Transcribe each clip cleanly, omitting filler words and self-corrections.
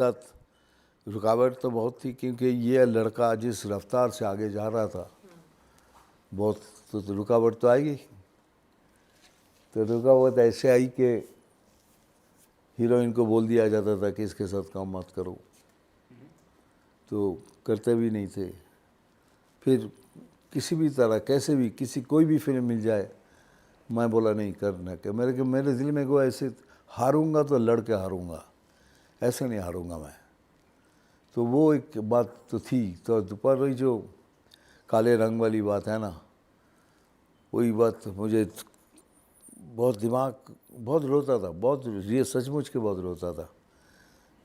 साथ रुकावट तो बहुत थी, क्योंकि ये लड़का जिस रफ्तार से आगे जा रहा था, बहुत तो रुकावट तो आएगी। तो रुकावट ऐसे आई कि हीरोइन को बोल दिया जाता था कि इसके साथ काम मत करो, तो करते भी नहीं थे। फिर किसी भी तरह कैसे भी कोई भी फिल्म मिल जाए, मैं बोला नहीं करना क्या। मेरे दिल में को ऐसे हारूंगा तो लड़ के हारूंगा, ऐसे नहीं हारूंगा मैं। तो वो एक बात तो थी। तो दोपहर वही जो काले रंग वाली बात है ना, वही बात मुझे बहुत दिमाग बहुत रोता था, बहुत ये सचमुच के बहुत रोता था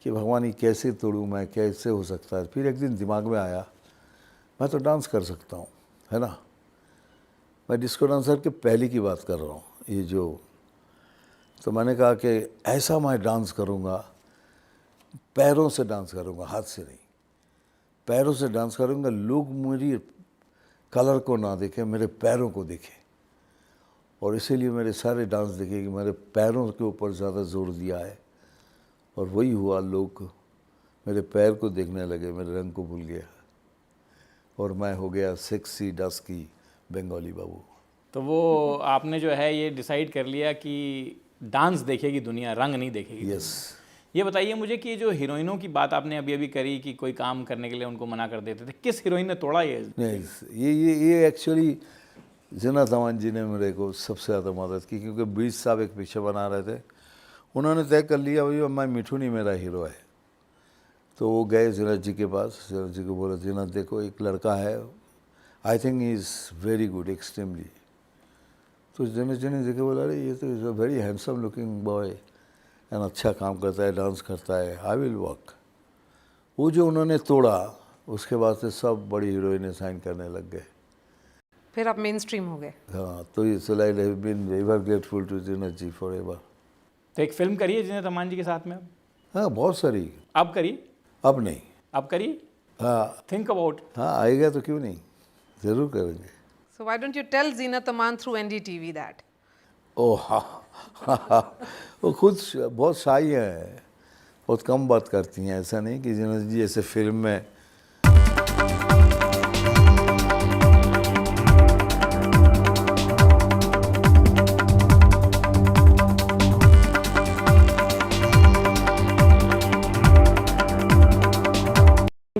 कि भगवान ये कैसे तोड़ूँ मैं, कैसे हो सकता है। फिर एक दिन दिमाग में आया मैं तो डांस कर सकता हूँ, है ना। मैं डिस्को डांसर के पहले की बात कर रहा हूँ ये जो। तो मैंने कहा कि ऐसा मैं डांस करूँगा, पैरों से डांस करूँगा, हाथ से नहीं, पैरों से डांस करूँगा। लोग मेरी कलर को ना देखें, मेरे पैरों को देखें। और इसीलिए मेरे सारे डांस देखे कि मेरे पैरों के ऊपर ज़्यादा जोर दिया है। और वही हुआ, लोग मेरे पैर को देखने लगे, मेरे रंग को भूल गया और मैं हो गया सेक्सी डस्की बंगाली बाबू। तो वो आपने जो है ये डिसाइड कर लिया कि डांस देखेगी दुनिया, रंग नहीं देखेगी। यस। ये बताइए मुझे कि जो हीरोइनों की बात आपने अभी अभी करी कि कोई काम करने के लिए उनको मना कर देते थे, किस हीरोइन ने तोड़ा ये? नहीं, ये एक्चुअली ज़ीनत अमान जी ने मेरे को सबसे ज़्यादा मदद की, क्योंकि 20 साहब एक पीछे बना रहे थे। उन्होंने तय कर लिया भाई मैं मिठू नहीं मेरा हीरो है। तो वो गए ज़ीनत जी के पास, ज़ीनत जी को बोला ज़ीनत देखो एक लड़का है, I think he is very good extremely. तो ज़ीनत जी ने देखे बोला अरे ये तो is a very handsome looking boy and अच्छा काम करता है, डांस करता है, आई विल वर्क। वो जो उन्होंने तोड़ा, उसके बाद से सब बड़ी हीरोइनें साइन करने लग गए। फिर आप मेन स्ट्रीम हो गए। हाँ, तो ये so I have been ever grateful to Zeenat ji forever. तो एक फिल्म करिए ज़ीनत अमान जी के साथ में? हाँ बहुत सारी। अब करिए? अब नहीं। अब करिए? हाँ थिंक अबाउट। हाँ आएगा तो क्यों नहीं, ज़रूर करेंगे। So why don't you tell Zeenat Aman through NDTV that? ओह हाँ, वो खुद बहुत शाई है, बहुत कम बात करती हैं। ऐसा नहीं कि ज़ीनत जी ऐसे फिल्म में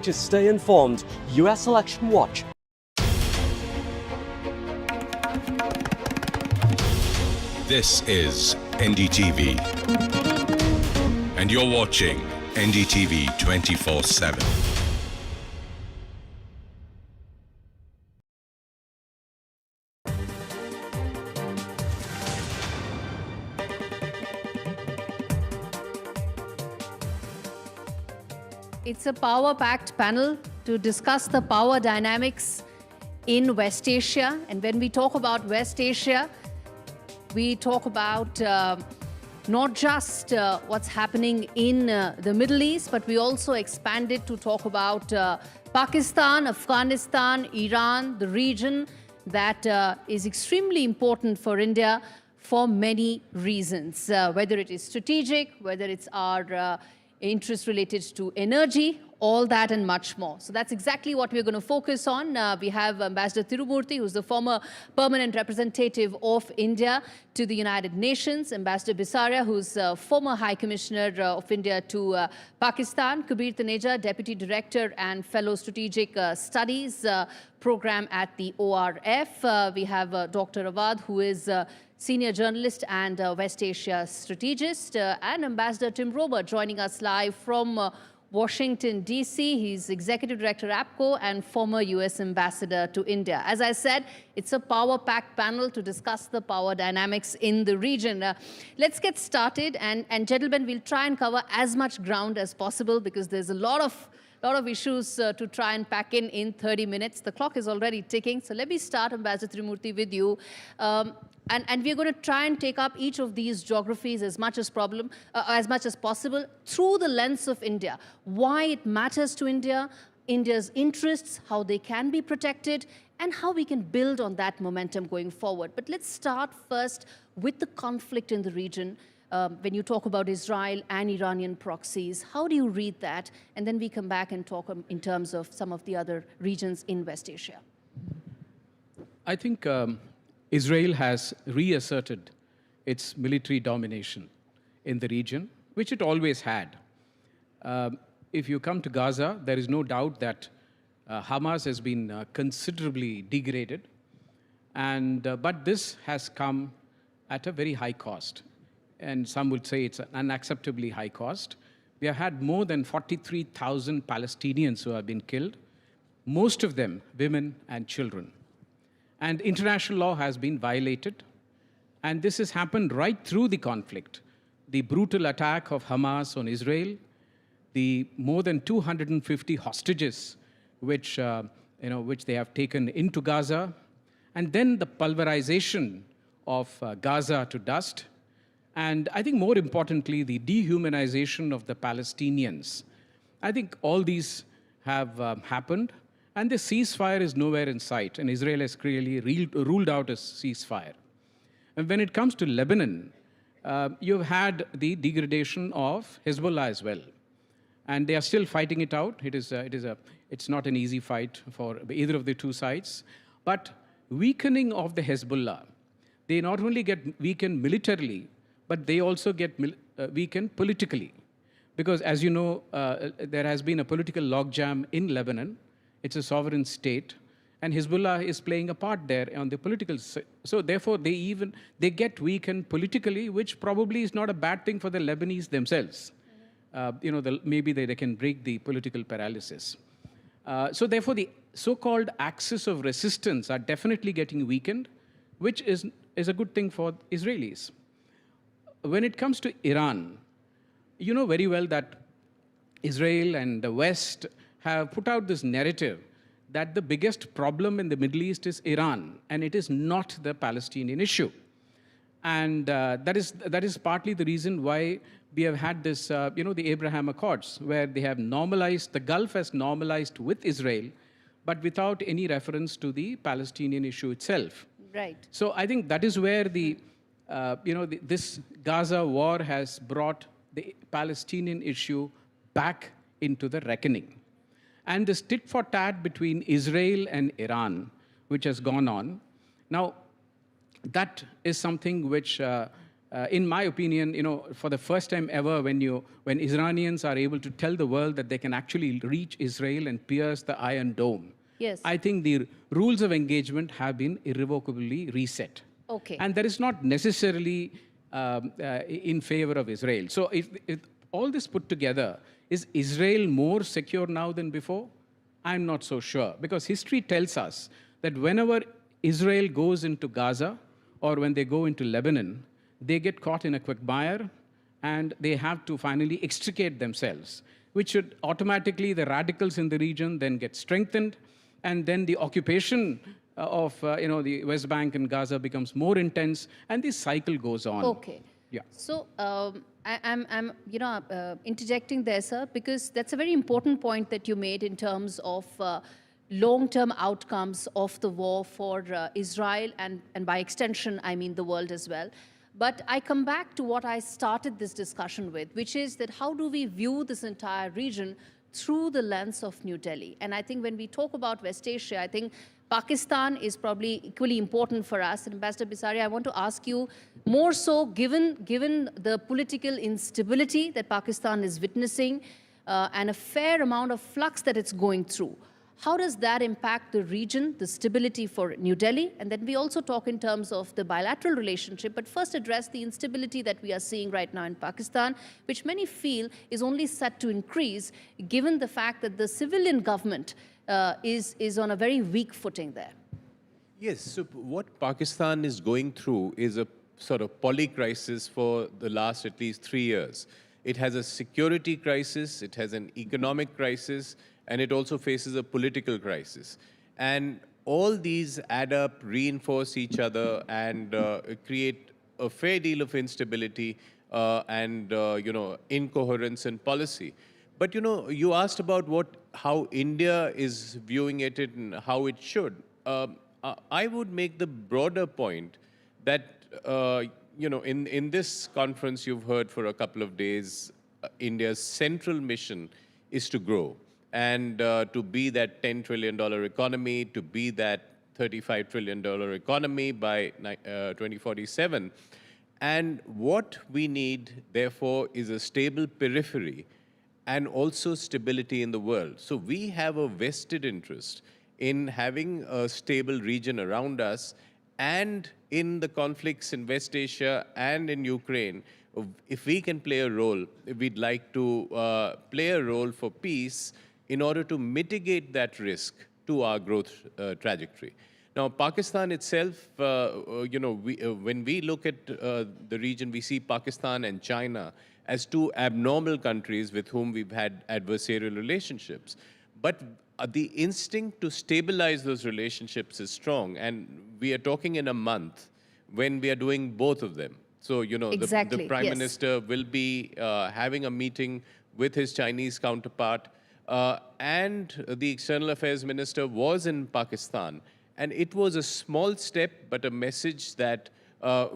To stay informed, US Election Watch. This is NDTV, and you're watching NDTV 24/7. It's a power-packed panel to discuss the power dynamics in West Asia. And when we talk about West Asia, we talk about not just what's happening in the Middle East, but we also expand it to talk about Pakistan, Afghanistan, Iran, the region that is extremely important for India for many reasons, whether it is strategic, whether it's our interest related to energy, all that and much more. So that's exactly what we're going to focus on. We have Ambassador Tirumurti, who's the former permanent representative of India to the United Nations, Ambassador Bisaria, who's former High Commissioner of India to Pakistan, Kabir Taneja, Deputy Director and Fellow Strategic Studies Program at the ORF. We have Dr. Awwad, who is Senior Journalist and West Asia Strategist, and Ambassador Tim Roemer joining us live from Washington, D.C. He's Executive Director, APCO, and former U.S. Ambassador to India. As I said, it's a power-packed panel to discuss the power dynamics in the region. Let's get started, and gentlemen, we'll try and cover as much ground as possible because there's a lot of issues to try and pack in 30 minutes. The clock is already ticking. So let me start, Ambassador Tirumurti, with you. And we're going to try and take up each of these geographies as much as possible through the lens of India. Why it matters to India, India's interests, how they can be protected, and how we can build on that momentum going forward. But let's start first with the conflict in the region. when you talk about Israel and Iranian proxies. How do you read that? And then we come back and talk in terms of some of the other regions in West Asia. I think Israel has reasserted its military domination in the region, which it always had. If you come to Gaza, there is no doubt that Hamas has been considerably degraded, but this has come at a very high cost. And some would say it's an unacceptably high cost. We have had more than 43,000 Palestinians who have been killed, most of them women and children. And international law has been violated. And this has happened right through the conflict. The brutal attack of Hamas on Israel, the more than 250 hostages which they have taken into Gaza, and then the pulverization of Gaza to dust. And I think more importantly, the dehumanization of the Palestinians. I think all these have happened, and the ceasefire is nowhere in sight, and Israel has clearly ruled out a ceasefire. And when it comes to Lebanon, you've had the degradation of Hezbollah as well. And they are still fighting it out. It's not an easy fight for either of the two sides. But weakening of the Hezbollah, they not only get weakened militarily, but they also get weakened politically. Because as you know, there has been a political logjam in Lebanon. It's a sovereign state. And Hezbollah is playing a part there on the political side. So therefore, they get weakened politically, which probably is not a bad thing for the Lebanese themselves. Maybe they can break the political paralysis. So therefore, the so-called axis of resistance are definitely getting weakened, which is a good thing for Israelis. When it comes to Iran, you know very well that Israel and the West have put out this narrative that the biggest problem in the Middle East is Iran, and it is not the Palestinian issue. And that is partly the reason why we have had this, the Abraham Accords, where they have normalized, the Gulf has normalized with Israel, but without any reference to the Palestinian issue itself. Right. So I think that is where this Gaza war has brought the Palestinian issue back into the reckoning. And this tit for tat between Israel and Iran, which has gone on. Now, that is something which, in my opinion, for the first time ever, when Iranians are able to tell the world that they can actually reach Israel and pierce the Iron Dome, yes, I think the rules of engagement have been irrevocably reset. Okay. And that is not necessarily in favor of Israel. So if all this put together, is Israel more secure now than before? I'm not so sure, because history tells us that whenever Israel goes into Gaza or when they go into Lebanon, they get caught in a quagmire and they have to finally extricate themselves, which should automatically, the radicals in the region then get strengthened, and then the occupation of the West Bank and Gaza becomes more intense, and this cycle goes on. Okay. Yeah. So I'm interjecting there, sir, because that's a very important point that you made in terms of long-term outcomes of the war for Israel and by extension, I mean the world as well. But I come back to what I started this discussion with, which is that how do we view this entire region through the lens of New Delhi? And I think when we talk about West Asia, I think Pakistan is probably equally important for us. And Ambassador Bisaria, I want to ask you more so, given the political instability that Pakistan is witnessing and a fair amount of flux that it's going through, how does that impact the region, the stability for New Delhi? And then we also talk in terms of the bilateral relationship, but first address the instability that we are seeing right now in Pakistan, which many feel is only set to increase given the fact that the civilian government is on a very weak footing there. Yes, so what Pakistan is going through is a sort of poly-crisis for the last at least 3 years. It has a security crisis, it has an economic crisis, and it also faces a political crisis. And all these add up, reinforce each other, and create a fair deal of instability and incoherence in policy. But you asked about how India is viewing it and how it should. I would make the broader point that in this conference, you've heard for a couple of days, India's central mission is to grow and to be that $10 trillion economy, to be that $35 trillion economy by 2047. And what we need, therefore, is a stable periphery and also stability in the world. So we have a vested interest in having a stable region around us, and in the conflicts in West Asia and in Ukraine. If we can play a role, we'd like to play a role for peace in order to mitigate that risk to our growth trajectory. Now, Pakistan itself, when we look at the region, we see Pakistan and China as two abnormal countries with whom we've had adversarial relationships. But the instinct to stabilize those relationships is strong, and we are talking in a month when we are doing both of them. So, Exactly, the Prime yes. Minister will be having a meeting with his Chinese counterpart, and the External Affairs Minister was in Pakistan. And it was a small step, but a message that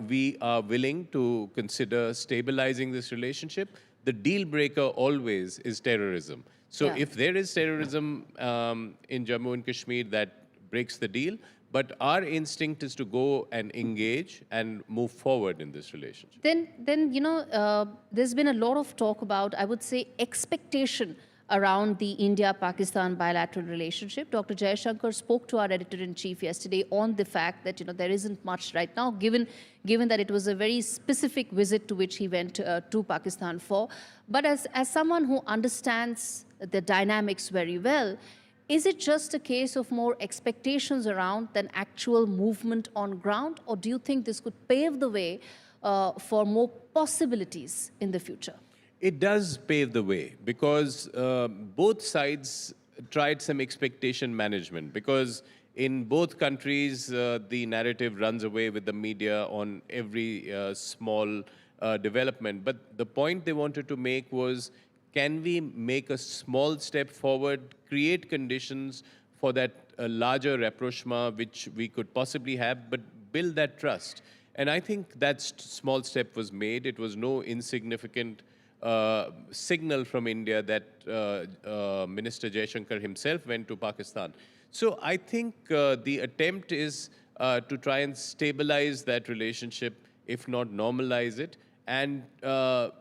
we are willing to consider stabilizing this relationship. The deal breaker always is terrorism. So Yeah. if there is terrorism in Jammu and Kashmir, that breaks the deal. But our instinct is to go and engage and move forward in this relationship. Then there's been a lot of talk about, I would say, expectation around the India-Pakistan bilateral relationship. Dr. Jaishankar spoke to our editor-in-chief yesterday on the fact that there isn't much right now, given that it was a very specific visit to which he went to Pakistan for. But as someone who understands the dynamics very well, is it just a case of more expectations around than actual movement on ground? Or do you think this could pave the way for more possibilities in the future? It does pave the way, because both sides tried some expectation management, because in both countries, the narrative runs away with the media on every small development. But the point they wanted to make was, can we make a small step forward, create conditions for that larger rapprochement which we could possibly have, but build that trust? And I think that small step was made. It was no insignificant signal from India that Minister Jaishankar himself went to Pakistan. So I think the attempt is to try and stabilize that relationship, if not normalize it. And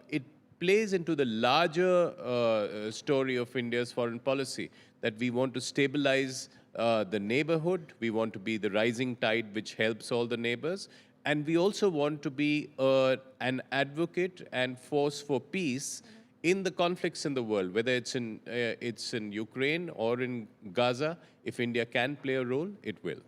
it plays into the larger story of India's foreign policy, that we want to stabilize the neighborhood, we want to be the rising tide which helps all the neighbors, and we also want to be an advocate and force for peace in the conflicts in the world, whether it's in Ukraine or in Gaza. If India can play a role, it will.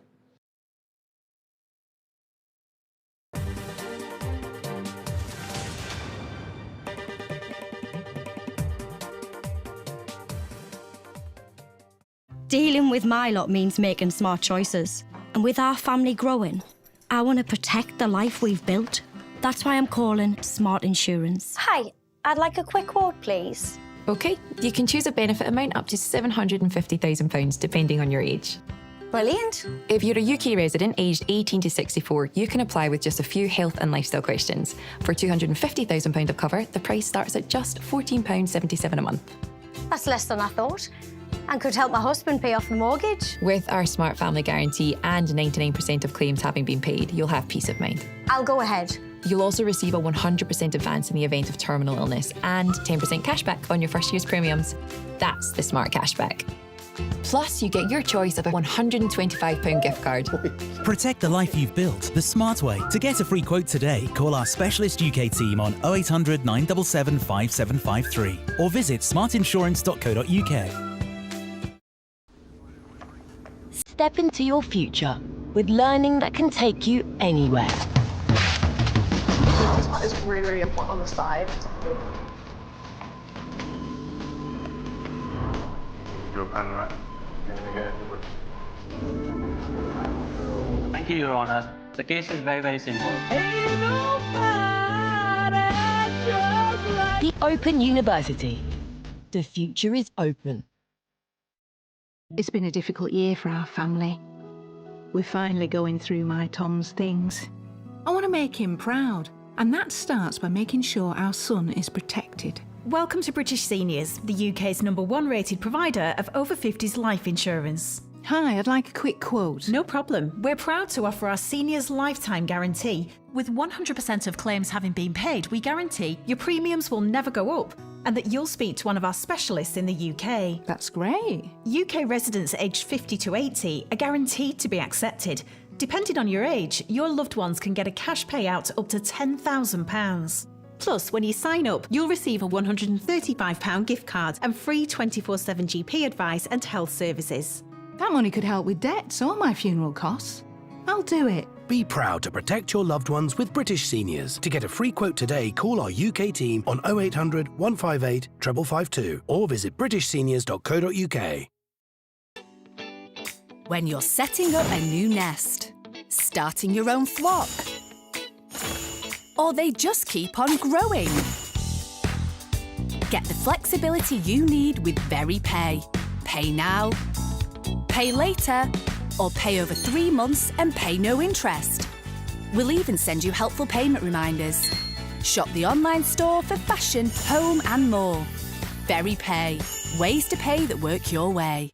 Dealing with my lot means making smart choices. And with our family growing, I want to protect the life we've built. That's why I'm calling Smart Insurance. Hi, I'd like a quick quote, please. OK, you can choose a benefit amount up to £750,000 depending on your age. Brilliant. If you're a UK resident aged 18 to 64, you can apply with just a few health and lifestyle questions. For £250,000 of cover, the price starts at just £14.77 a month. That's less than I thought, and could help my husband pay off the mortgage. With our Smart Family Guarantee and 99% of claims having been paid, you'll have peace of mind. I'll go ahead. You'll also receive a 100% advance in the event of terminal illness and 10% cashback on your first year's premiums. That's the Smart Cashback. Plus, you get your choice of a £125 gift card. Protect the life you've built the smart way. To get a free quote today, call our specialist UK team on 0800 977 5753 or visit smartinsurance.co.uk. Step into your future with learning that can take you anywhere. It's really, really important on the side. Your pen, right? Thank you, Your Honor. The case is very, very simple. The Open University. The future is open. It's been a difficult year for our family. We're finally going through my Tom's things. I want to make him proud, And that starts by making sure our son is protected. Welcome to British Seniors, the UK's #1 rated provider of over 50s life insurance. Hi, I'd like a quick quote. No problem. We're proud to offer our seniors lifetime guarantee. With 100% of claims having been paid, we guarantee your premiums will never go up and that you'll speak to one of our specialists in the UK. That's great. UK residents aged 50 to 80 are guaranteed to be accepted. Depending on your age, your loved ones can get a cash payout up to £10,000. Plus, when you sign up, you'll receive a £135 gift card and free 24/7 GP advice and health services. That money could help with debts or my funeral costs. I'll do it. Be proud to protect your loved ones with British Seniors. To get a free quote today, call our UK team on 0800 158 552 or visit britishseniors.co.uk. When you're setting up a new nest, starting your own flock, or they just keep on growing. Get the flexibility you need with VeryPay. Pay now, pay later, or pay over 3 months and pay no interest. We'll even send you helpful payment reminders. Shop the online store for fashion, home and more. VeryPay. Ways to pay that work your way.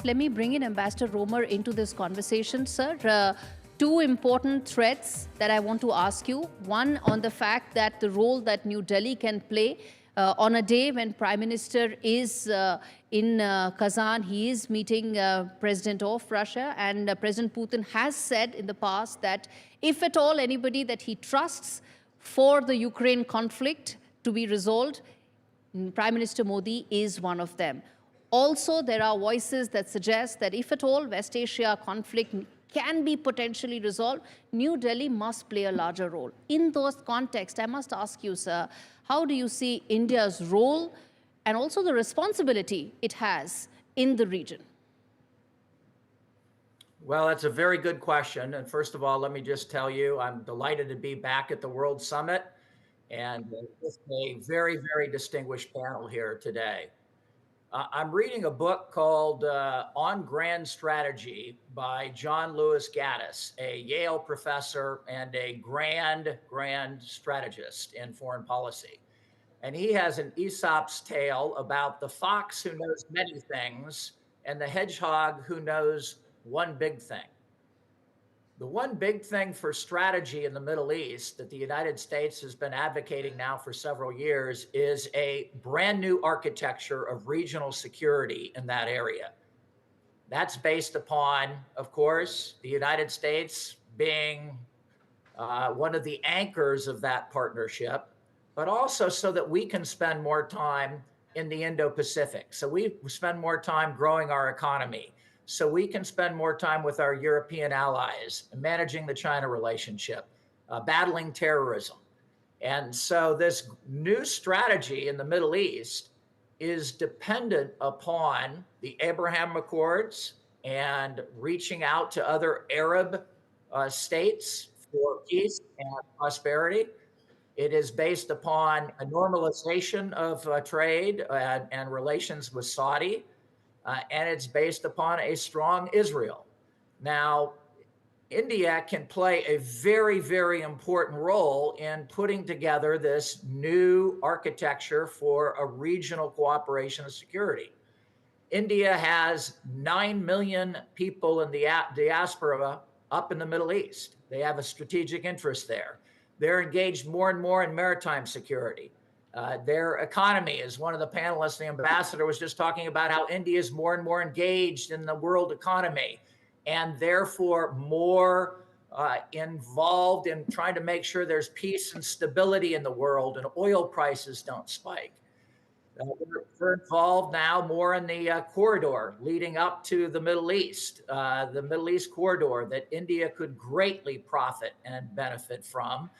Let me bring in Ambassador Roemer into this conversation, sir. Two important threads that I want to ask you. One on the fact that the role that New Delhi can play on a day when Prime Minister is in Kazan, he is meeting President of Russia, and President Putin has said in the past that if at all anybody that he trusts for the Ukraine conflict to be resolved, Prime Minister Modi is one of them. Also, there are voices that suggest that if at all West Asia conflict can be potentially resolved, New Delhi must play a larger role. In those contexts, I must ask you, sir, how do you see India's role and also the responsibility it has in the region? Well, that's a very good question. And first of all, let me just tell you, I'm delighted to be back at the World Summit and with a very, very distinguished panel here today. I'm reading a book called On Grand Strategy by John Lewis Gaddis, a Yale professor and a grand strategist in foreign policy. And he has an Aesop's tale about the fox who knows many things and the hedgehog who knows one big thing. The one big thing for strategy in the Middle East that the United States has been advocating now for several years is a brand new architecture of regional security in that area. That's based upon, of course, the United States being one of the anchors of that partnership, but also so that we can spend more time in the Indo-Pacific. So we spend more time growing our economy, so we can spend more time with our European allies, managing the China relationship, battling terrorism. And so this new strategy in the Middle East is dependent upon the Abraham Accords and reaching out to other Arab states for peace and prosperity. It is based upon a normalization of trade and relations with Saudi. And it's based upon a strong Israel. Now, India can play a very, very important role in putting together this new architecture for a regional cooperation and security. India has 9 million people in the diaspora up in the Middle East. They have a strategic interest there. They're engaged more and more in maritime security. Their economy, as one of the panelists, the ambassador, was just talking about how India is more and more engaged in the world economy and therefore more involved in trying to make sure there's peace and stability in the world and oil prices don't spike. We're involved now more in the corridor leading up to the Middle East corridor that India could greatly profit and benefit from.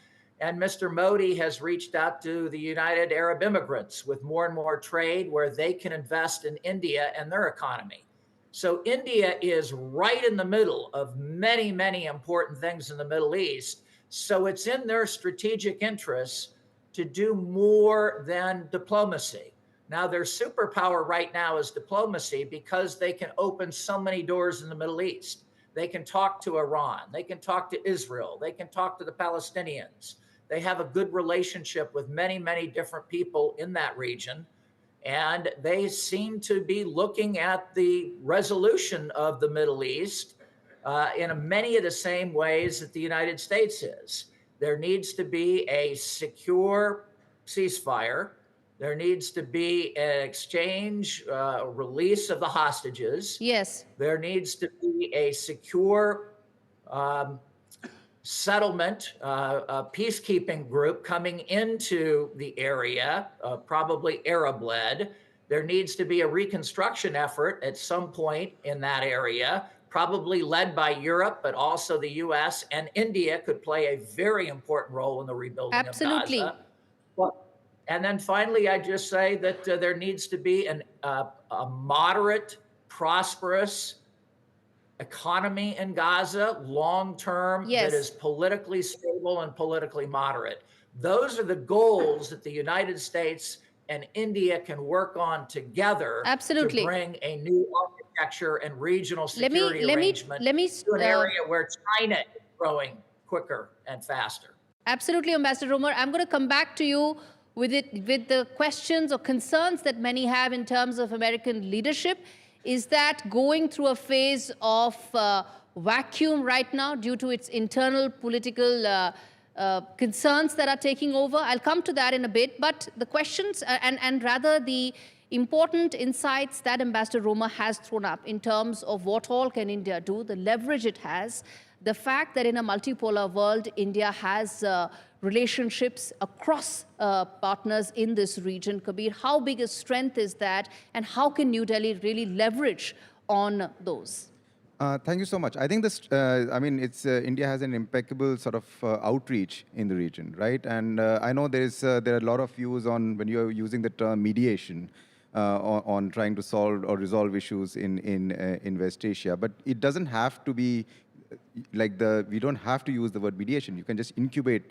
And Mr. Modi has reached out to the United Arab Immigrants with more and more trade where they can invest in India and their economy. So India is right in the middle of many, many important things in the Middle East. So it's in their strategic interests to do more than diplomacy. Now, their superpower right now is diplomacy because they can open so many doors in the Middle East. They can talk to Iran. They can talk to Israel. They can talk to the Palestinians. They have a good relationship with many, many different people in that region. And they seem to be looking at the resolution of the Middle East in many of the same ways that the United States is. There needs to be a secure ceasefire. There needs to be an exchange, release of the hostages. Yes. There needs to be a secure settlement, a peacekeeping group coming into the area, probably Arab-led. There needs to be a reconstruction effort at some point in that area, probably led by Europe, but also the US and India could play a very important role in the rebuilding Absolutely. of Gaza. And then finally, I just say that there needs to be a moderate, prosperous economy in Gaza, long-term, Yes. that is politically stable and politically moderate. Those are the goals that the United States and India can work on together Absolutely. to bring a new architecture and regional Let me- security let me- arrangement let me, to an area where China is growing quicker and faster. Absolutely, Ambassador Roemer. I'm going to come back to you with the questions or concerns that many have in terms of American leadership. Is that going through a phase of vacuum right now due to its internal political concerns that are taking over? I'll come to that in a bit. But the questions and rather the important insights that Ambassador Roemer has thrown up in terms of what all can India do, the leverage it has, the fact that in a multipolar world, India has relationships across partners in this region. Kabir, how big a strength is that, and how can New Delhi really leverage on those? Thank you so much. I think this, India has an impeccable sort of outreach in the region, right? And I know there are a lot of views on when you're using the term mediation on trying to solve or resolve issues in West Asia, but it doesn't have to be we don't have to use the word mediation. You can just incubate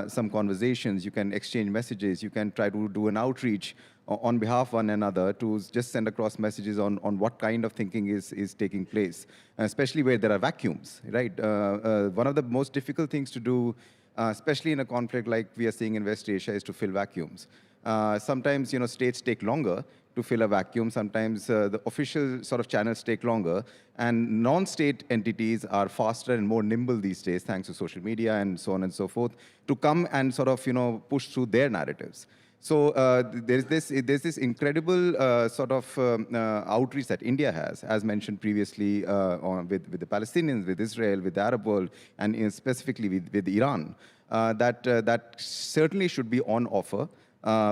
some conversations, you can exchange messages, you can try to do an outreach on behalf of one another to just send across messages on what kind of thinking is taking place, especially where there are vacuums, right? One of the most difficult things to do, especially in a conflict like we are seeing in West Asia, is to fill vacuums. Sometimes, states take longer to fill a vacuum. Sometimes the official sort of channels take longer, and non-state entities are faster and more nimble these days, thanks to social media and so on and so forth, to come and sort of, push through their narratives. So there's this incredible sort of outreach that India has, as mentioned previously, with the Palestinians, with Israel, with the Arab world, and specifically with Iran, that certainly should be on offer.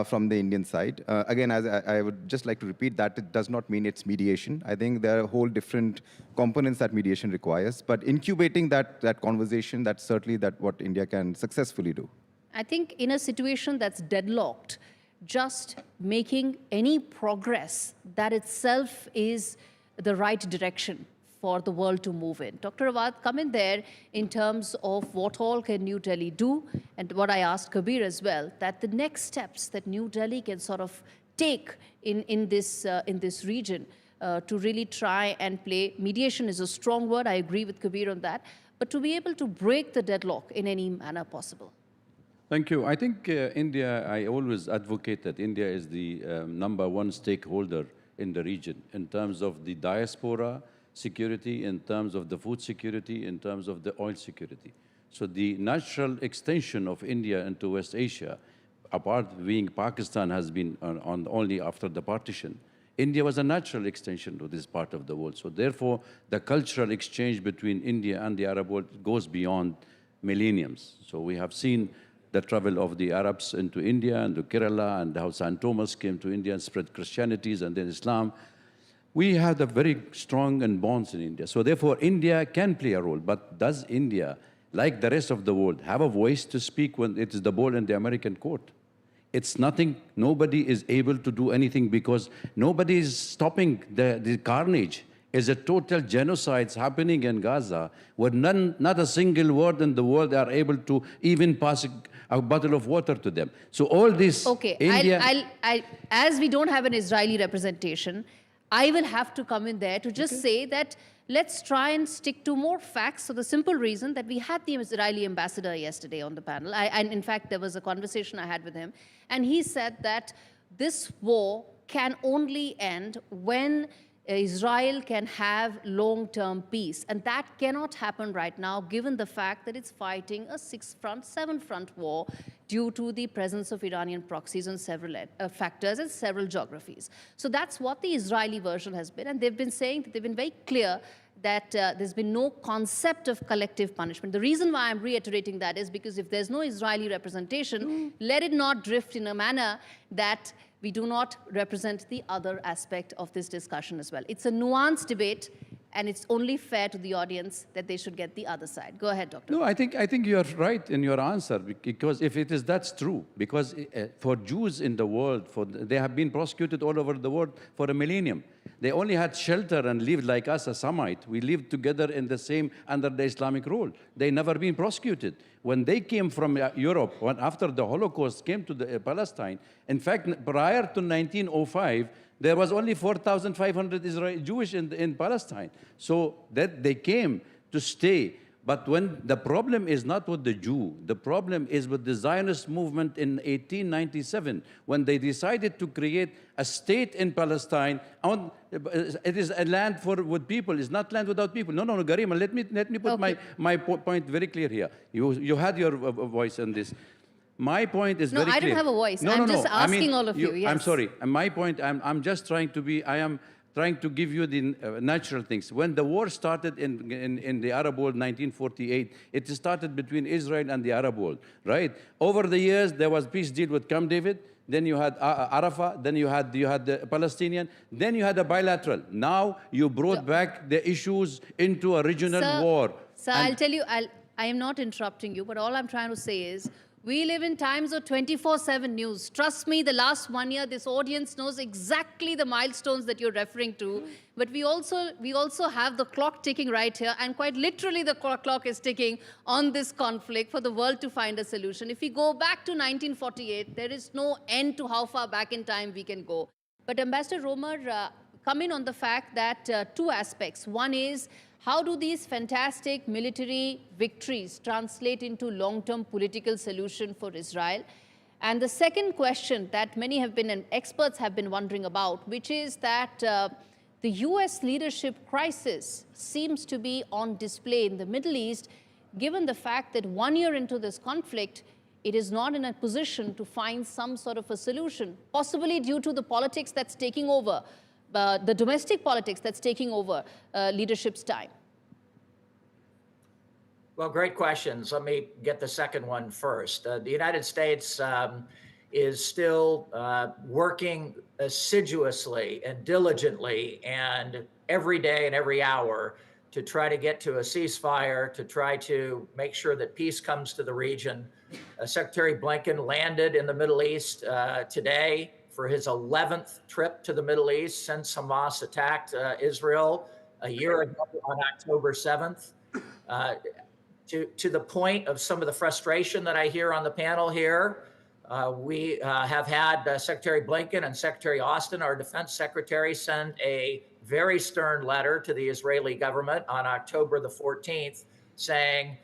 From the Indian side. Again, as I would just like to repeat that it does not mean it's mediation. I think there are whole different components that mediation requires, but incubating that conversation, that's certainly what India can successfully do. I think in a situation that's deadlocked, just making any progress, that itself is the right direction for the world to move in. Dr. Awwad, come in there in terms of what all can New Delhi do, and what I asked Kabir as well, that the next steps that New Delhi can sort of take in this region to really try and play. Mediation is a strong word, I agree with Kabir on that, but to be able to break the deadlock in any manner possible. Thank you. I think India, I always advocate that India is the #1 stakeholder in the region in terms of the diaspora security, in terms of the food security, in terms of the oil security. So the natural extension of India into West Asia, apart being Pakistan has been on only after the partition, India was a natural extension to this part of the world. So therefore, the cultural exchange between India and the Arab world goes beyond millenniums. So we have seen the travel of the Arabs into India and to Kerala, and how St. Thomas came to India and spread Christianities and then Islam. We have a very strong and bonds in India. So therefore, India can play a role. But does India, like the rest of the world, have a voice to speak when it is the ball in the American court? It's nothing. Nobody is able to do anything because nobody is stopping the carnage. It's a total genocide happening in Gaza, where not a single word in the world are able to even pass a bottle of water to them. So all this, Okay, India... as we don't have an Israeli representation, I will have to come in there to just say that let's try and stick to more facts for the simple reason that we had the Israeli ambassador yesterday on the panel. And in fact, there was a conversation I had with him, and he said that this war can only end when Israel can have long-term peace. And that cannot happen right now, given the fact that it's fighting a 6-front, 7-front war due to the presence of Iranian proxies on several factors and several geographies. So that's what the Israeli version has been. And they've been saying that they've been very clear that there's been no concept of collective punishment. The reason why I'm reiterating that is because if there's no Israeli representation, let it not drift in a manner that we do not represent the other aspect of this discussion as well. It's a nuanced debate, and it's only fair to the audience that they should get the other side. Go ahead, Doctor. No, I think you're right in your answer, because if it is, that's true. Because for Jews in the world, they have been prosecuted all over the world for a millennium. They only had shelter and lived like us, a Semite. We lived together in the same, under the Islamic rule. They never been prosecuted. When they came from Europe, after the Holocaust came to Palestine, in fact, prior to 1905, there was only 4,500 Jewish in Palestine. So that they came to stay. But when the problem is not with the Jew, the problem is with the Zionist movement in 1897, when they decided to create a state in Palestine. It is a land with people, it's not land without people. No, Garima, let me put my point very clear here. You had your voice on this. My point is very clear. No, I don't have a voice. I'm just asking all of you. Yes. I'm sorry. My point, I'm just trying to be, I am trying to give you the natural things. When the war started in the Arab world, 1948, it started between Israel and the Arab world, right? Over the years, there was peace deal with Camp David. Then you had Arafat. Then you had the Palestinian. Then you had a bilateral. Now you brought back the issues into a regional war. Sir, I'll tell you, I am not interrupting you, but all I'm trying to say is, we live in times of 24/7 news. Trust me, the last 1 year, this audience knows exactly the milestones that you're referring to. But we also have the clock ticking right here, and quite literally the clock is ticking on this conflict for the world to find a solution. If we go back to 1948, there is no end to how far back in time we can go. But Ambassador Roemer, come in on the fact that two aspects. One is, how do these fantastic military victories translate into long-term political solution for Israel? And the second question that many have been, and experts have been wondering about, which is that the US leadership crisis seems to be on display in the Middle East, given the fact that 1 year into this conflict, it is not in a position to find some sort of a solution, possibly due to the politics that's taking over, the domestic politics that's taking over leadership's time? Well, great questions. Let me get the second one first. The United States is still working assiduously and diligently and every day and every hour to try to get to a ceasefire, to try to make sure that peace comes to the region. Secretary Blinken landed in the Middle East today for his 11th trip to the Middle East since Hamas attacked Israel a year ago on October 7th. To the point of some of the frustration that I hear on the panel here, we have had Secretary Blinken and Secretary Austin, our defense secretary, send a very stern letter to the Israeli government on October the 14th saying,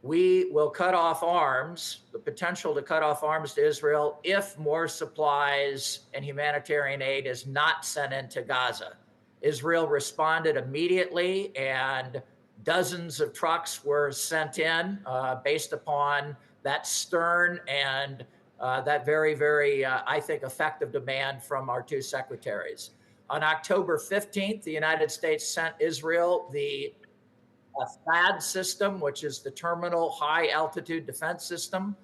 we will cut off arms, the potential to cut off arms to Israel if more supplies and humanitarian aid is not sent into Gaza. Israel responded immediately, and dozens of trucks were sent in based upon that stern and that very, very, I think, effective demand from our two secretaries. On October 15th, the United States sent Israel the THAAD system, which is the Terminal High Altitude Defense System.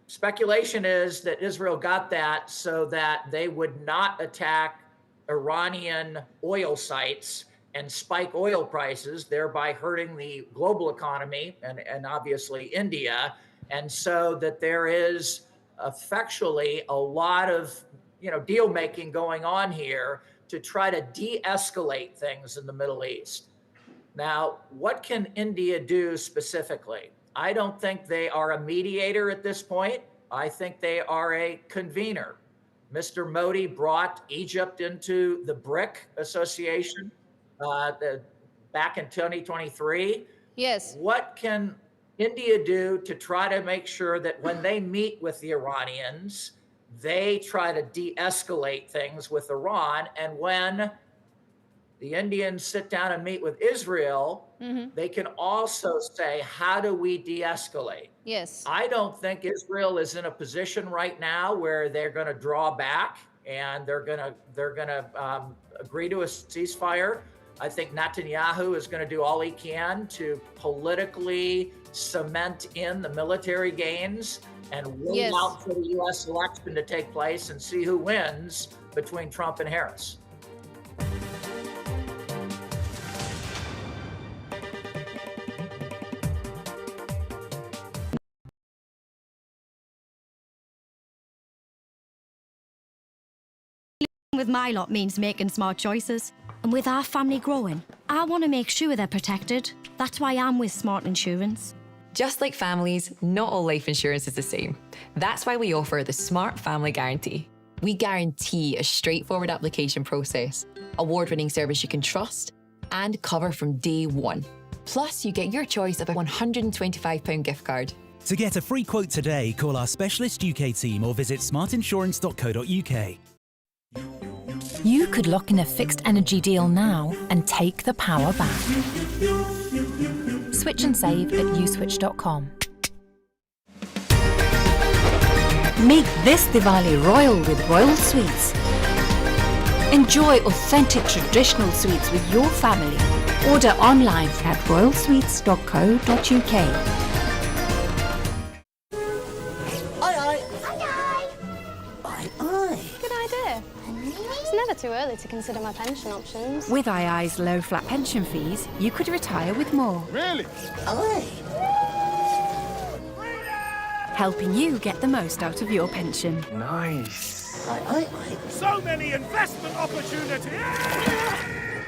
Speculation is that Israel got that so that they would not attack Iranian oil sites and spike oil prices, thereby hurting the global economy and obviously India. And so that there is effectually a lot of deal making going on here to try to de-escalate things in the Middle East. Now, what can India do specifically? I don't think they are a mediator at this point. I think they are a convener. Mr. Modi brought Egypt into the BRIC Association back in 2023. Yes. What can India do to try to make sure that when they meet with the Iranians, they try to de-escalate things with Iran, and when the Indians sit down and meet with Israel, they can also say, how do we de-escalate? Yes. I don't think Israel is in a position right now where they're going to draw back and they're going to agree to a ceasefire. I think Netanyahu is going to do all he can to politically cement in the military gains and wait out for the U.S. election to take place and see who wins between Trump and Harris. With my lot means making smart choices. And with our family growing, I want to make sure they're protected. That's why I'm with Smart Insurance. Just like families, not all life insurance is the same. That's why we offer the Smart Family Guarantee. We guarantee a straightforward application process, award-winning service you can trust, and cover from day one. Plus, you get your choice of a £125 gift card. To get a free quote today, call our specialist UK team or visit smartinsurance.co.uk. You could lock in a fixed energy deal now and take the power back. Switch and save at uswitch.com. Make this Diwali royal with Waiel Sweets. Enjoy authentic traditional sweets with your family. Order online at royalsweets.co.uk. Never too early to consider my pension options. With II's low flat pension fees, you could retire with more. Really? Helping you get the most out of your pension. Nice. So many investment opportunities!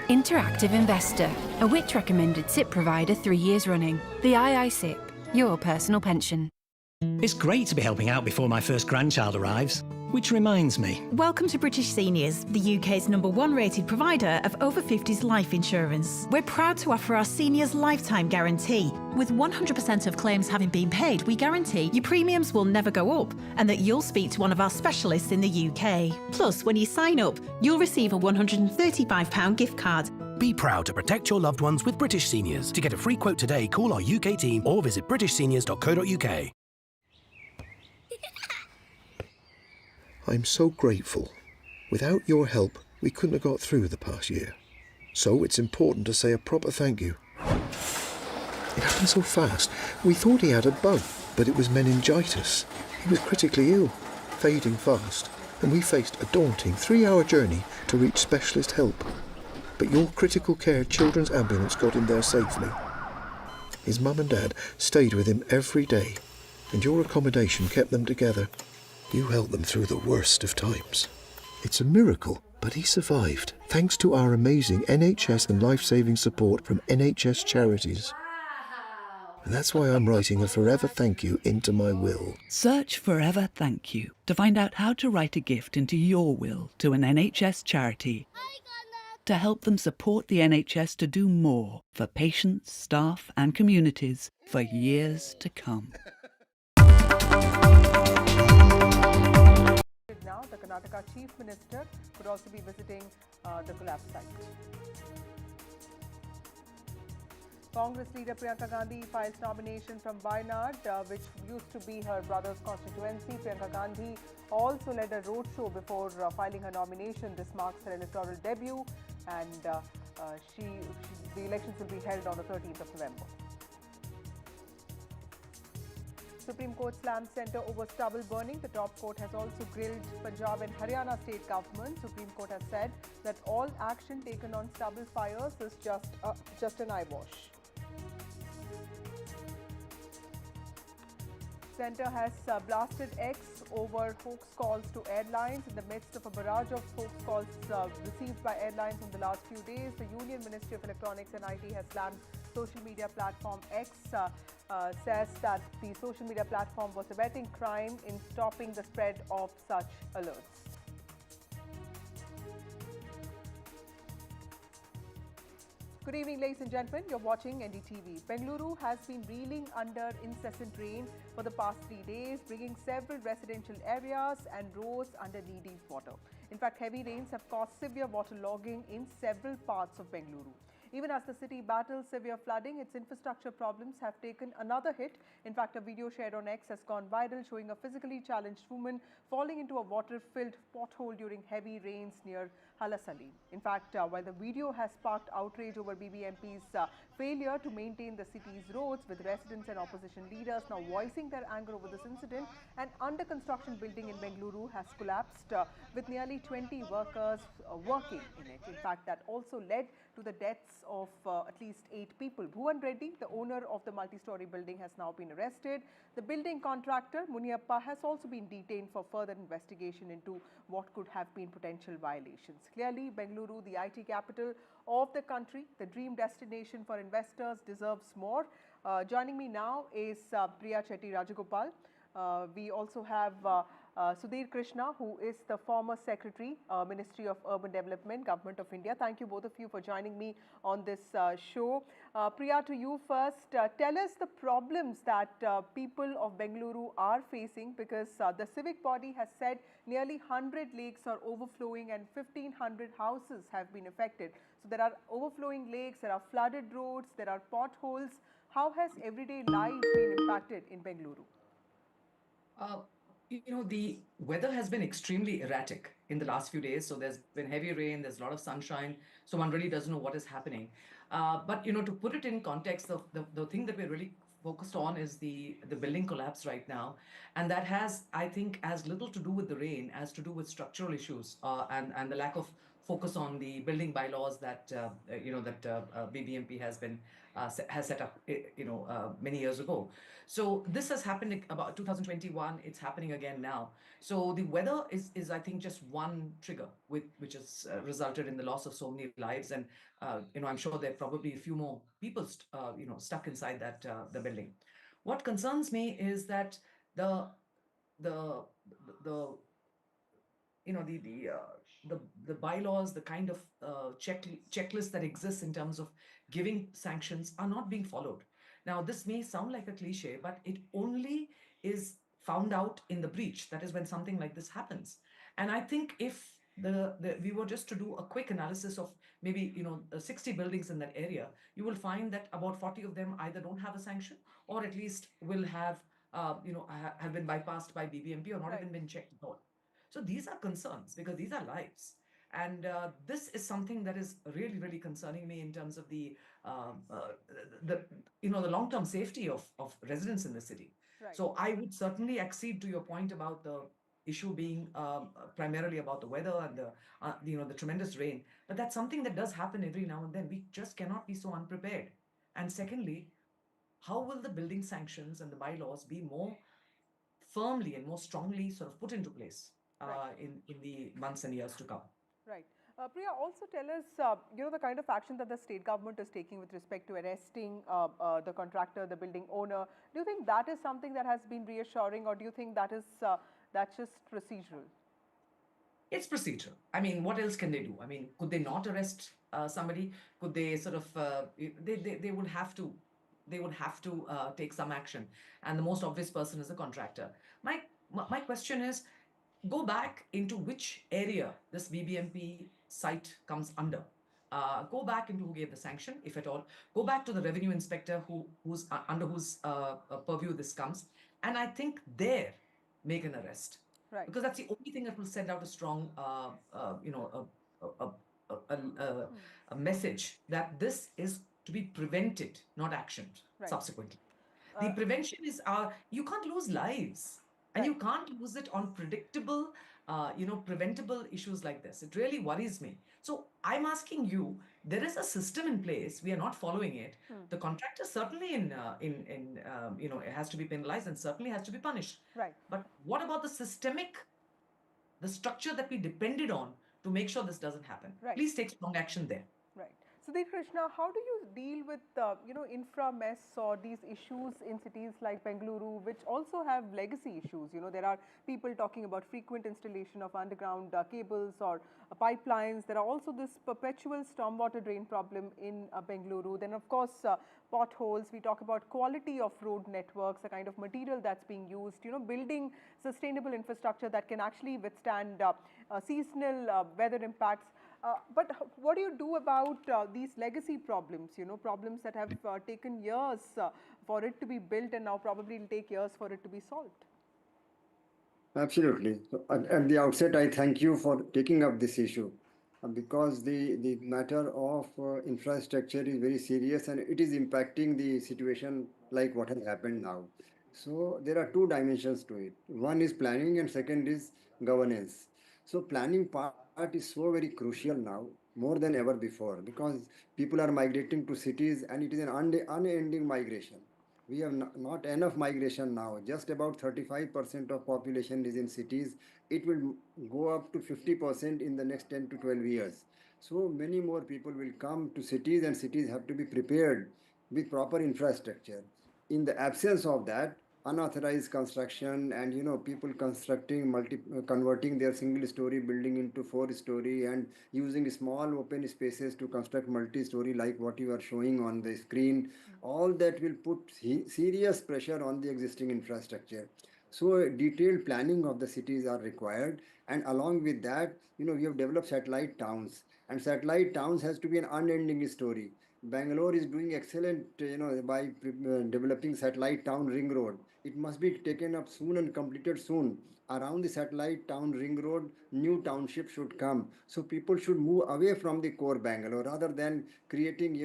Interactive Investor, a WIT recommended SIP provider 3 years running. The II SIP, your personal pension. It's great to be helping out before my first grandchild arrives. Which reminds me. Welcome to British Seniors, the UK's #1 rated provider of over 50s life insurance. We're proud to offer our seniors lifetime guarantee. With 100% of claims having been paid, we guarantee your premiums will never go up and that you'll speak to one of our specialists in the UK. Plus, when you sign up, you'll receive a £135 gift card. Be proud to protect your loved ones with British Seniors. To get a free quote today, call our UK team or visit britishseniors.co.uk. I'm so grateful. Without your help, we couldn't have got through the past year. So it's important to say a proper thank you. It happened so fast. We thought he had a bug, but it was meningitis. He was critically ill, fading fast, and we faced a daunting 3-hour journey to reach specialist help. But your critical care children's ambulance got him there safely. His mum and dad stayed with him every day, and your accommodation kept them together. You helped them through the worst of times. It's a miracle, but he survived, thanks to our amazing NHS and life-saving support from NHS charities. And that's why I'm writing a forever thank you into my will. Search Forever Thank You to find out how to write a gift into your will to an NHS charity to help them support the NHS to do more for patients, staff and communities for years to come. Now, the Karnataka Chief Minister could also be visiting the collapse site. Congress leader Priyanka Gandhi files nomination from Wayanad, which used to be her brother's constituency. Priyanka Gandhi also led a roadshow before filing her nomination. This marks her electoral debut, and the elections will be held on the 13th of November. Supreme Court slams centre over stubble burning. The top court has also grilled Punjab and Haryana state government. Supreme Court has said that all action taken on stubble fires is just an eyewash. Centre has blasted X over hoax calls to airlines. In the midst of a barrage of hoax calls received by airlines in the last few days, the Union Ministry of Electronics and IT has slammed social media platform X says that the social media platform was abetting crime in stopping the spread of such alerts. Good evening, ladies and gentlemen. You're watching NDTV. Bengaluru has been reeling under incessant rain for the past 3 days, bringing several residential areas and roads under knee-deep water. In fact, heavy rains have caused severe waterlogging in several parts of Bengaluru. Even as the city battles severe flooding, its infrastructure problems have taken another hit. In fact, a video shared on X has gone viral showing a physically challenged woman falling into a water-filled pothole during heavy rains near Halasali. In fact, while the video has sparked outrage over BBMP's failure to maintain the city's roads, with residents and opposition leaders now voicing their anger over this incident, an under-construction building in Bengaluru has collapsed with nearly 20 workers working in it. In fact, that also led to the deaths of at least 8 people. Bhuvan Reddy, the owner of the multi-story building, has now been arrested. The building contractor, Muniappa, has also been detained for further investigation into what could have been potential violations. Clearly, Bengaluru, the IT capital of the country, the dream destination for investors, deserves more. Joining me now is Priya Chetty Rajagopal. We also have Sudhir Krishna, who is the former Secretary, Ministry of Urban Development, Government of India. Thank you, both of you, for joining me on this show. Priya, to you first. Tell us the problems that people of Bengaluru are facing, because the civic body has said nearly 100 lakes are overflowing and 1,500 houses have been affected. So there are overflowing lakes, there are flooded roads, there are potholes. How has everyday life been impacted in Bengaluru? The weather has been extremely erratic in the last few days. So there's been heavy rain, there's a lot of sunshine. So one really doesn't know what is happening. But, to put it in context, the thing that we're really focused on is the building collapse right now. And that has, I think, as little to do with the rain as to do with structural issues and the lack of focus on the building bylaws that BBMP has set up many years ago. So this has happened about 2021. It's happening again now. So the weather is I think just one trigger which has resulted in the loss of so many lives. And I'm sure there are probably a few more people stuck inside that the building. What concerns me is that the bylaws, the kind of checklist that exists in terms of giving sanctions are not being followed. Now, this may sound like a cliche, but it only is found out in the breach. That is when something like this happens. And I think if we were just to do a quick analysis of maybe 60 buildings in that area, you will find that about 40 of them either don't have a sanction or at least will have been bypassed by BBMP or not even been checked at all. So these are concerns because these are lives. And this is something that is really, really concerning me in terms of the long-term safety of residents in the city. Right. So I would certainly accede to your point about the issue being primarily about the weather and the tremendous rain. But that's something that does happen every now and then. We just cannot be so unprepared. And secondly, how will the building sanctions and the bylaws be more firmly and more strongly sort of put into place in the months and years to come? Right. Priya, also tell us, the kind of action that the state government is taking with respect to arresting the contractor, the building owner. Do you think that is something that has been reassuring, or do you think that is that's just procedural? It's procedural. I mean, what else can they do? I mean, could they not arrest somebody? Could they sort of they would have to take some action, and the most obvious person is the contractor. My question is, go back into which area this BBMP site comes under. Go back into who gave the sanction, if at all. Go back to the revenue inspector who's under whose purview this comes, and I think there make an arrest. Right. Because that's the only thing that will send out a strong, a message that this is to be prevented, not actioned subsequently. The prevention is you can't lose lives. And you can't lose it on predictable, preventable issues like this. It really worries me. So I'm asking you, there is a system in place. We are not following it. The contractor certainly it has to be penalized and certainly has to be punished. Right. But what about the structure that we depended on to make sure this doesn't happen? Right. Please take strong action there. Right. Sudhir Krishna, how do you deal with infra mess or these issues in cities like Bengaluru, which also have legacy issues? There are people talking about frequent installation of underground cables or pipelines. There are also this perpetual stormwater drain problem in Bengaluru. Then, of course, potholes. We talk about quality of road networks, the kind of material that's being used. Building sustainable infrastructure that can actually withstand seasonal weather impacts. But what do you do about these legacy problems, problems that have taken years for it to be built and now probably will take years for it to be solved? Absolutely. So at the outset, I thank you for taking up this issue because the matter of infrastructure is very serious and it is impacting the situation like what has happened now. So there are two dimensions to it. One is planning and second is governance. So planning part is so very crucial now, more than ever before, because people are migrating to cities and it is an unending migration. We have not enough migration now. Just about 35% of population is in cities. It will go up to 50% in the next 10 to 12 years. So many more people will come to cities and cities have to be prepared with proper infrastructure. In the absence of that, unauthorized construction and people constructing converting their single story building into 4-story and using small open spaces to construct multi-story like what you are showing on the screen, all that will put serious pressure on the existing infrastructure. So detailed planning of the cities are required, and along with that, we have developed satellite towns, and satellite towns has to be an unending story. Bangalore is doing excellent, by developing satellite town ring road. It must be taken up soon and completed soon. Around the satellite town ring road, new township should come. So people should move away from the core Bangalore rather than creating,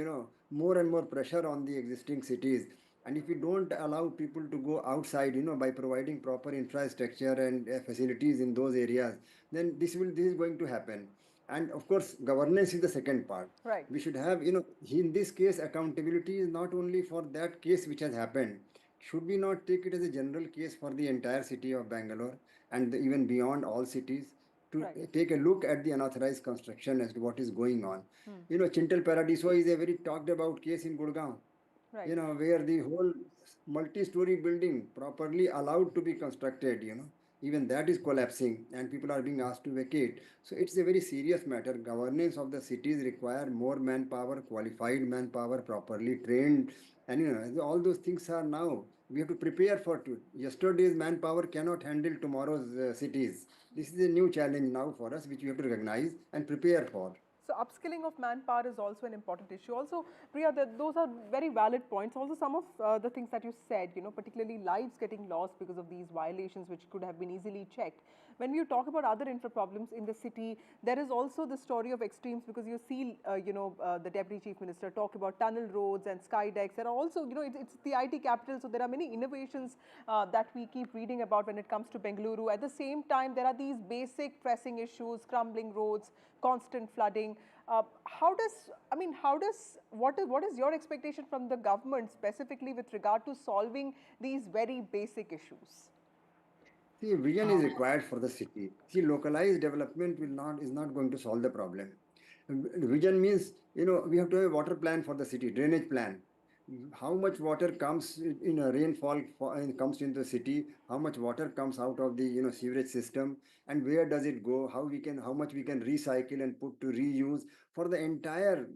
more and more pressure on the existing cities. And if we don't allow people to go outside, by providing proper infrastructure and facilities in those areas, then this is going to happen. And of course, governance is the second part. Right. We should have, in this case, accountability is not only for that case which has happened. Should we not take it as a general case for the entire city of Bangalore and even beyond all cities to take a look at the unauthorized construction as to what is going on? Chintal Paradiso is a very talked about case in Gurgaon. Right. Where the whole multi-story building properly allowed to be constructed, even that is collapsing and people are being asked to vacate. So it's a very serious matter. Governance of the cities require more manpower, qualified manpower, properly trained, and all those things are now. We have to prepare for it. Yesterday's manpower cannot handle tomorrow's cities. This is a new challenge now for us, which we have to recognize and prepare for. So upskilling of manpower is also an important issue. Also, Priya, those are very valid points. Also, some of the things that you said, particularly lives getting lost because of these violations, which could have been easily checked. When you talk about other infra problems in the city, there is also the story of extremes because you see, the Deputy Chief Minister talk about tunnel roads and sky decks. There are also, it's the IT capital, so there are many innovations that we keep reading about when it comes to Bengaluru. At the same time, there are these basic pressing issues, crumbling roads, constant flooding. What is your expectation from the government specifically with regard to solving these very basic issues? See, vision is required for the city. See, localized development is not going to solve the problem. Vision means, we have to have a water plan for the city, drainage plan. How much water comes in a rainfall comes into the city, how much water comes out of the sewerage system, and where does it go, how much we can recycle and put to reuse for the entire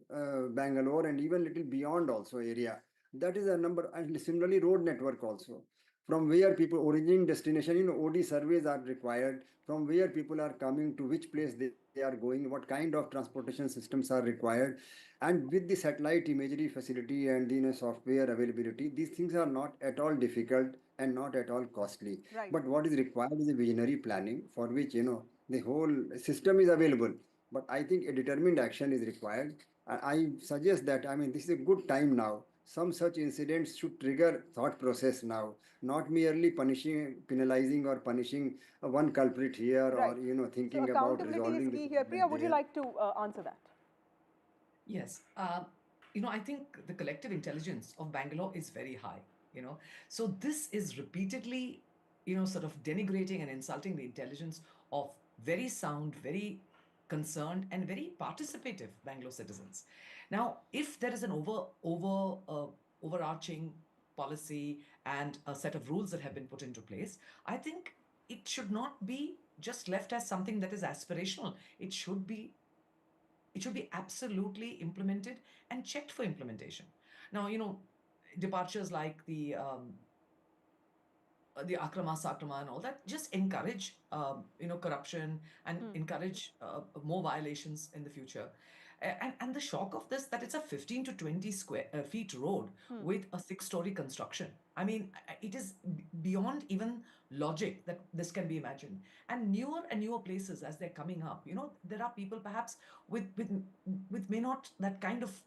Bangalore and even little beyond also area. That is a number. And similarly road network also, from where people origin destination, OD surveys are required, from where people are coming to which place they are going, what kind of transportation systems are required. And with the satellite imagery facility and the software availability, these things are not at all difficult and not at all costly. Right. But what is required is a visionary planning for which the whole system is available. But I think a determined action is required. I suggest that, this is a good time now. Some such incidents should trigger thought process now, not merely penalizing or punishing one culprit here, right. or thinking so about accountability resolving is key here. Priya, would you like to answer that? Yes. I think the collective intelligence of Bangalore is very high, So this is repeatedly, sort of denigrating and insulting the intelligence of very sound, very concerned and very participative Bangalore citizens. Now, if there is an overarching policy and a set of rules that have been put into place, I think it should not be just left as something that is aspirational. It should be absolutely implemented and checked for implementation. Now, departures like the akrama sakrama and all that just encourage corruption and encourage more violations in the future. And the shock of this, that it's a 15 to 20 square feet road with a 6-story construction. I mean, it is beyond even logic that this can be imagined. And newer places as they're coming up, there are people perhaps with may not that kind of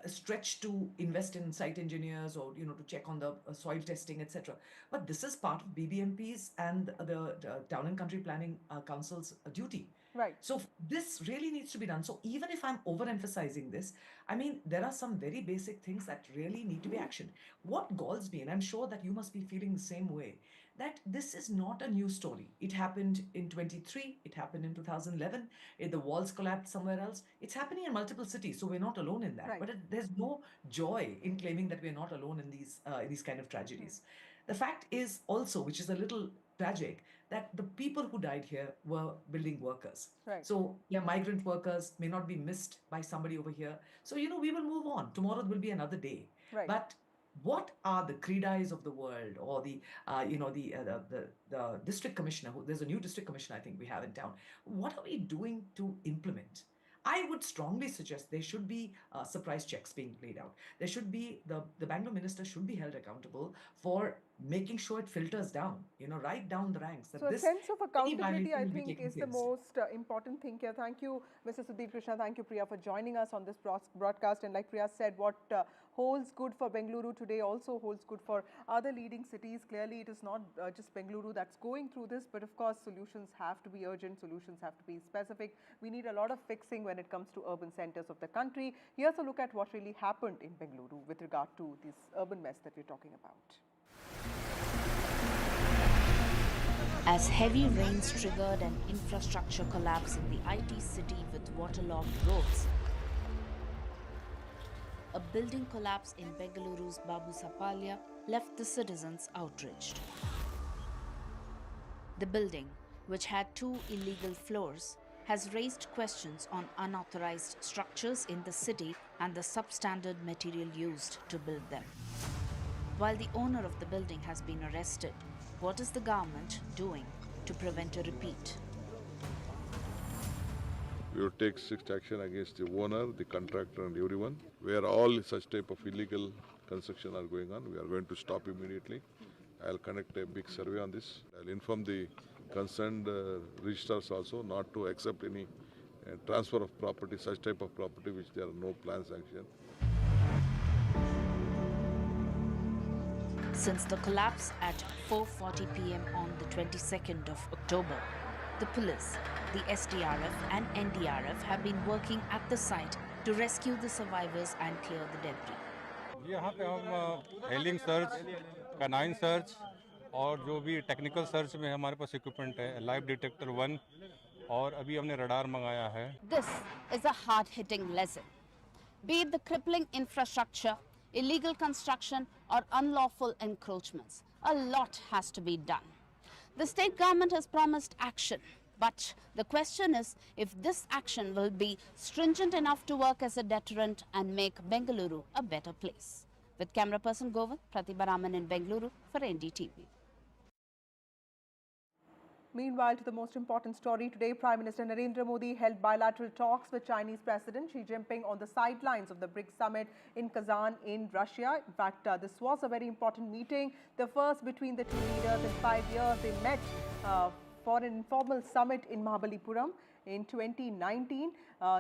stretch to invest in site engineers or to check on the soil testing, etc. But this is part of BBMP's and the town and country planning council's duty. Right. So this really needs to be done. So even if I'm overemphasizing this, I mean, there are some very basic things that really need to be actioned. What galls me, and I'm sure that you must be feeling the same way, that this is not a new story. It happened in 23, it happened in 2011, the walls collapsed somewhere else. It's happening in multiple cities, so we're not alone in that. Right. But there's no joy in claiming that we're not alone in these kind of tragedies. The fact is also, which is a little tragic, that the people who died here were building workers. Right. So yeah, migrant workers may not be missed by somebody over here. So we will move on. Tomorrow will be another day. Right. But what are the creedais of the world, or the district commissioner? There's a new district commissioner I think we have in town. What are we doing to implement? I would strongly suggest there should be surprise checks being laid out. There should be the Bangalore minister should be held accountable for making sure it filters down, right down the ranks. That So a sense of accountability, I think, is the place. most important thing here. Thank you, Mr. Sudhir Krishna. Thank you, Priya, for joining us on this broadcast. And like Priya said, what holds good for Bengaluru today also holds good for other leading cities. Clearly, it is not just Bengaluru that's going through this, but of course, solutions have to be urgent. Solutions have to be specific. We need a lot of fixing when it comes to urban centers of the country. Here's a look at what really happened in Bengaluru with regard to this urban mess that we're talking about. As heavy rains triggered an infrastructure collapse in the IT city with waterlogged roads, a building collapse in Bengaluru's Babusapalya left the citizens outraged. The building, which had 2 illegal floors, has raised questions on unauthorized structures in the city and the substandard material used to build them. While the owner of the building has been arrested, what is the government doing to prevent a repeat? We will take strict action against the owner, the contractor and everyone. Where all such type of illegal construction are going on, we are going to stop immediately. I'll conduct a big survey on this. I'll inform the concerned registrars also not to accept any transfer of property, such type of property which there are no plan sanction. Since the collapse at 4:40 p.m. on the 22nd of October, the police, the SDRF and NDRF have been working at the site to rescue the survivors and clear the debris. यहाँ पे हम hailing search, कानाइन search और जो भी technical search में हमारे पास equipment है, live detector 1 और अभी हमने रडार मंगाया है. This is a hard-hitting lesson. Be it the crippling infrastructure, illegal construction or unlawful encroachments, a lot has to be done. The state government has promised action, but the question is if this action will be stringent enough to work as a deterrent and make Bengaluru a better place. With camera person Govind, Pratibha Raman in Bengaluru for NDTV. Meanwhile, to the most important story today, Prime Minister Narendra Modi held bilateral talks with Chinese President Xi Jinping on the sidelines of the BRICS summit in Kazan in Russia. In fact, this was a very important meeting, the first between the two leaders in 5 years. They met for an informal summit in Mahabalipuram in 2019.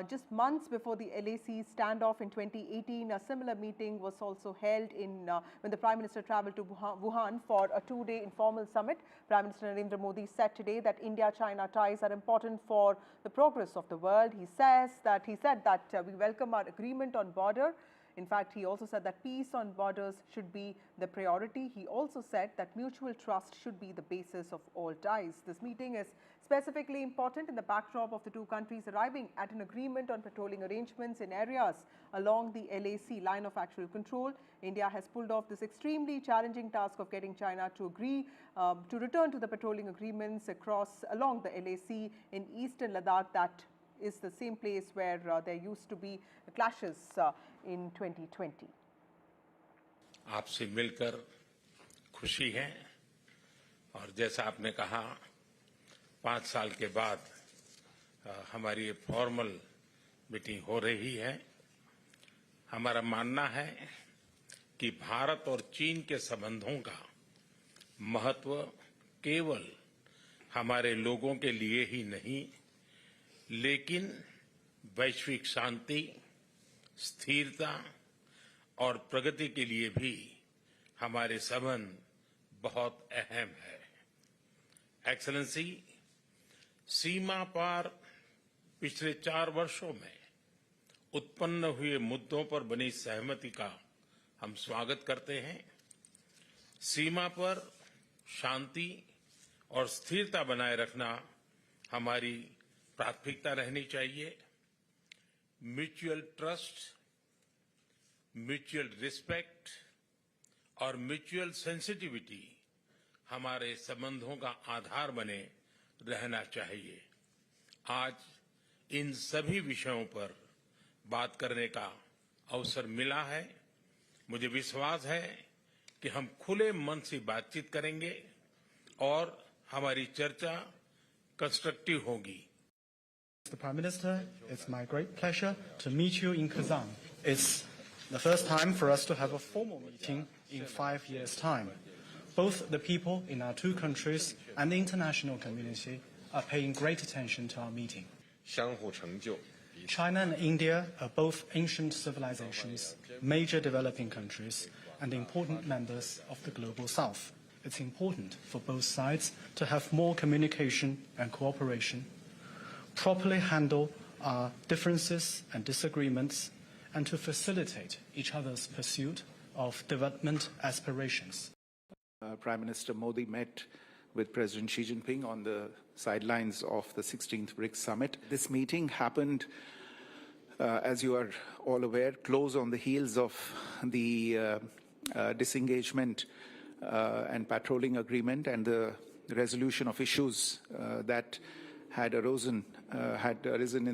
Just months before the LAC standoff in 2018, a similar meeting was also held in when the Prime Minister travelled to Wuhan for a 2-day informal summit. Prime Minister Narendra Modi said today that India-China ties are important for the progress of the world. He said that we welcome our agreement on border. In fact, he also said that peace on borders should be the priority. He also said that mutual trust should be the basis of all ties. This meeting is Specifically important in the backdrop of the two countries arriving at an agreement on patrolling arrangements in areas along the LAC line of actual control, India has pulled off this extremely challenging task of getting China to agree to return to the patrolling agreements along the LAC in eastern Ladakh. That is the same place where there used to be clashes in 2020. आपसे मिलकर खुशी है और जैसा आपने कहा 5 साल के बाद हमारी फॉर्मल मीटिंग हो रही है। हमारा मानना है कि भारत और चीन के संबंधों का महत्व केवल हमारे लोगों के लिए ही नहीं, लेकिन वैश्विक शांति, स्थिरता और प्रगति के लिए भी हमारे संबंध बहुत अहम है। एक्सेलेंसी, सीमा पार पिछले 4 वर्षों में उत्पन्न हुए मुद्दों पर बनी सहमति का हम स्वागत करते हैं। सीमा पर शांति और स्थिरता बनाए रखना हमारी प्राथमिकता रहनी चाहिए। म्यूचुअल ट्रस्ट, म्यूचुअल रिस्पेक्ट और म्यूचुअल सेंसिटिविटी हमारे संबंधों का आधार बने रहना चाहिए। आज इन सभी विषयों पर बात करने का अवसर मिला है। मुझे विश्वास है कि हम खुले मन से बातचीत करेंगे और हमारी चर्चा कंस्ट्रक्टिव होगी। Mr. Prime Minister, it's my great pleasure to meet you in Kazan. It's the first time for us to have a formal meeting in 5 years' time. Both the people in our two countries and the international community are paying great attention to our meeting. China and India are both ancient civilizations, major developing countries, and important members of the global south. It's important for both sides to have more communication and cooperation, properly handle our differences and disagreements, and to facilitate each other's pursuit of development aspirations. Prime Minister Modi met with President Xi Jinping on the sidelines of the 16th BRICS summit. This meeting happened, as you are all aware, close on the heels of the disengagement and patrolling agreement and the resolution of issues that had arisen in the